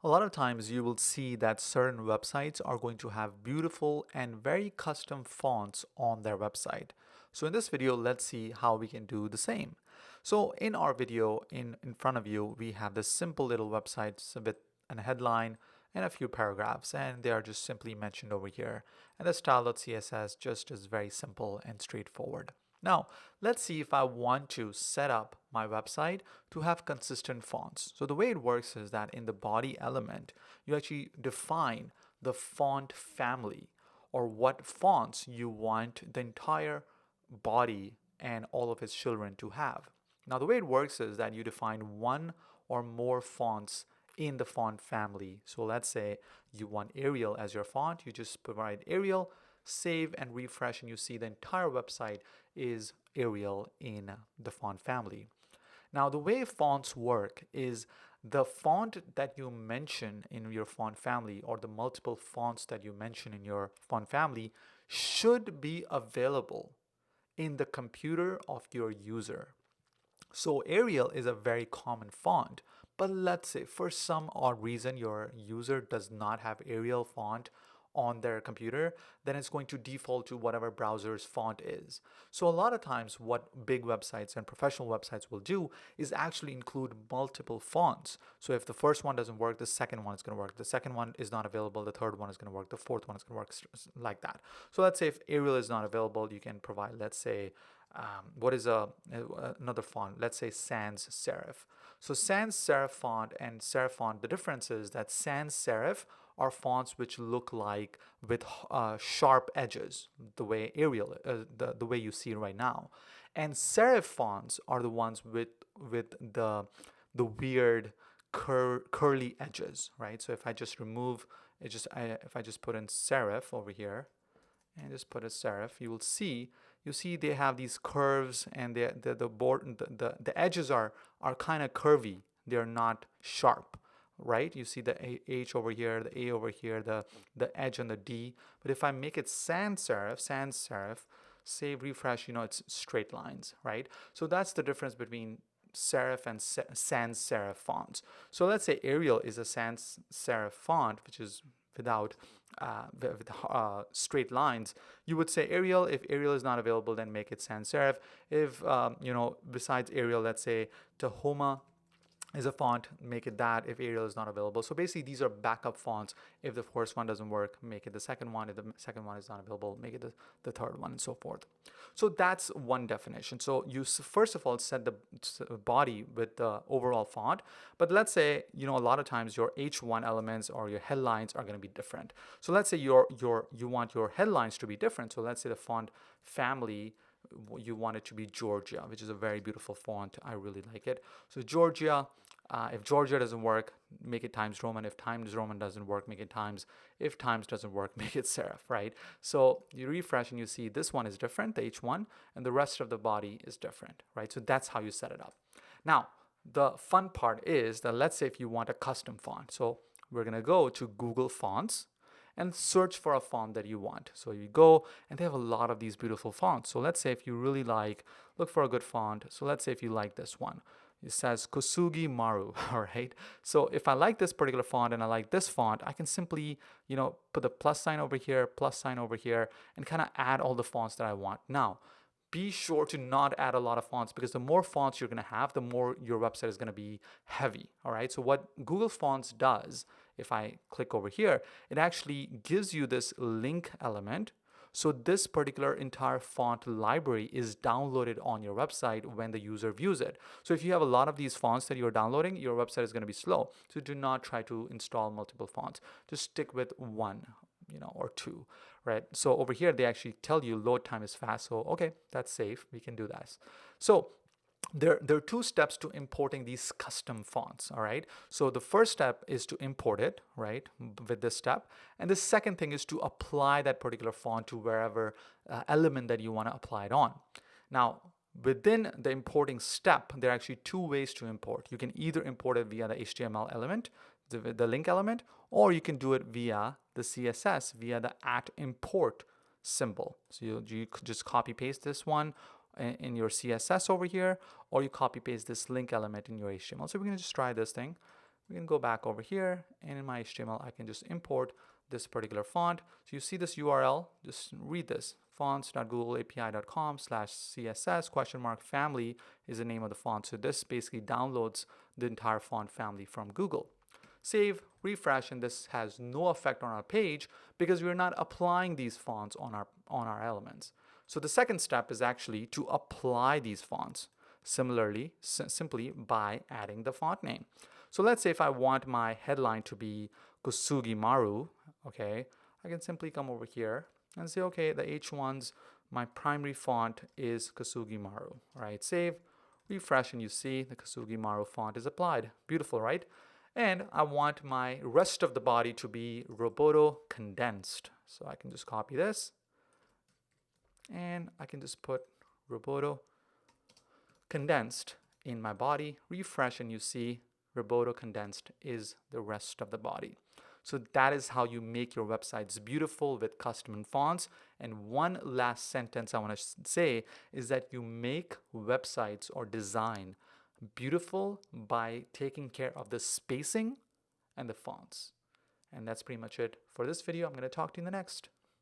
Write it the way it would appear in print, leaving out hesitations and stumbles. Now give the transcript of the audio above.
A lot of times you will see that certain websites are going to have beautiful and very custom fonts on their website. So in this video, let's see how we can do the same. So in our video in front of you, we have this simple little website with a headline and a few paragraphs, and they are just simply mentioned over here. And the style.css just is very simple and straightforward. Now, let's see if I want to set up my website to have consistent fonts. So the way it works is that in the body element, you actually define the font family or what fonts you want the entire body and all of its children to have. Now, the way it works is that you define one or more fonts in the font family. So let's say you want Arial as your font, you just provide Arial, save and refresh, and you see the entire website is Arial in the font family. Now, the way fonts work is the font that you mention in your font family or the multiple fonts that you mention in your font family should be available in the computer of your user. So Arial is a very common font, but let's say for some odd reason your user does not have Arial font on their computer, then it's going to default to whatever browser's font is. So a lot of times what big websites and professional websites will do is actually include multiple fonts. So if the first one doesn't work, the second one is going to work. The second one is not available, the third one is going to work, the fourth one is going to work, like that. So let's say if Arial is not available, you can provide, let's say, what is another font? Let's say sans serif. So sans serif font and serif font, the difference is that sans serif are fonts which look like with sharp edges, the way Arial, the way you see it right now, and serif fonts are the ones with the weird curly edges, right? So if I just remove it, if I just put in serif over here and just put a serif, you see they have these curves, and the board the edges are kind of curvy. They're not sharp, right? You see the H over here, the A over here, the edge on the D. But if I make it sans serif, save, refresh, it's straight lines, right? So that's the difference between serif and sans serif fonts. So let's say Arial is a sans serif font, which is without straight lines. You would say Arial. If Arial is not available, then make it sans serif. If besides Arial, let's say Tahoma is a font, make it that if Arial is not available. So basically these are backup fonts. If the first one doesn't work, make it the second one. If the second one is not available, make it the third one, and so forth. So that's one definition. So you first of all set the body with the overall font, but let's say a lot of times your H1 elements or your headlines are going to be different. So let's say you want your headlines to be different. So let's say the font family, you want it to be Georgia, which is a very beautiful font. I really like it. So Georgia, if Georgia doesn't work, make it Times Roman. If Times Roman doesn't work, make it Times. If Times doesn't work, make it serif, right? So you refresh and you see this one is different, the H1, and the rest of the body is different, right? So that's how you set it up. Now, the fun part is that let's say if you want a custom font. So we're going to go to Google Fonts and search for a font that you want. So you go, and they have a lot of these beautiful fonts. So let's say if you really look for a good font. So let's say if you like this one. It says Kosugi Maru, all right? So if I like this particular font and I like this font, I can simply, put the plus sign over here, and kind of add all the fonts that I want. Now, be sure to not add a lot of fonts, because the more fonts you're going to have, the more your website is going to be heavy, all right? So what Google Fonts does, if I click over here, it actually gives you this link element. So this particular entire font library is downloaded on your website when the user views it. So if you have a lot of these fonts that you're downloading, your website is going to be slow. So do not try to install multiple fonts. Just stick with one, or two, right? So over here, they actually tell you load time is fast. So, okay, that's safe. We can do that. So there are two steps to importing these custom fonts, all right? So the first step is to import it, right, with this step. And the second thing is to apply that particular font to wherever element that you want to apply it on. Now, within the importing step, there are actually two ways to import. You can either import it via the HTML element, the link element, or you can do it via the CSS, via the @import symbol. So you could just copy paste this one in your CSS over here, or you copy paste this link element in your HTML. So we're going to just try this thing. we can go back over here, and in my HTML, I can just import this particular font. So you see this URL, just read this. fonts.googleapi.com/css ? Family is the name of the font. So this basically downloads the entire font family from Google. Save, refresh, and this has no effect on our page because we're not applying these fonts on our elements. So the second step is actually to apply these fonts. Similarly, simply by adding the font name. So let's say if I want my headline to be Kusugi Maru, okay, I can simply come over here and say, okay, the H1's, my primary font is Kusugi Maru. All right, save, refresh, and you see the Kusugi Maru font is applied. Beautiful, right? And I want my rest of the body to be Roboto condensed. So I can just copy this, and I can just put Roboto condensed in my body, refresh, and you see Roboto condensed is the rest of the body. So that is how you make your websites beautiful with custom fonts. And one last sentence I want to say is that you make websites or design beautiful by taking care of the spacing and the fonts. And that's pretty much it for this video. I'm going to talk to you in the next.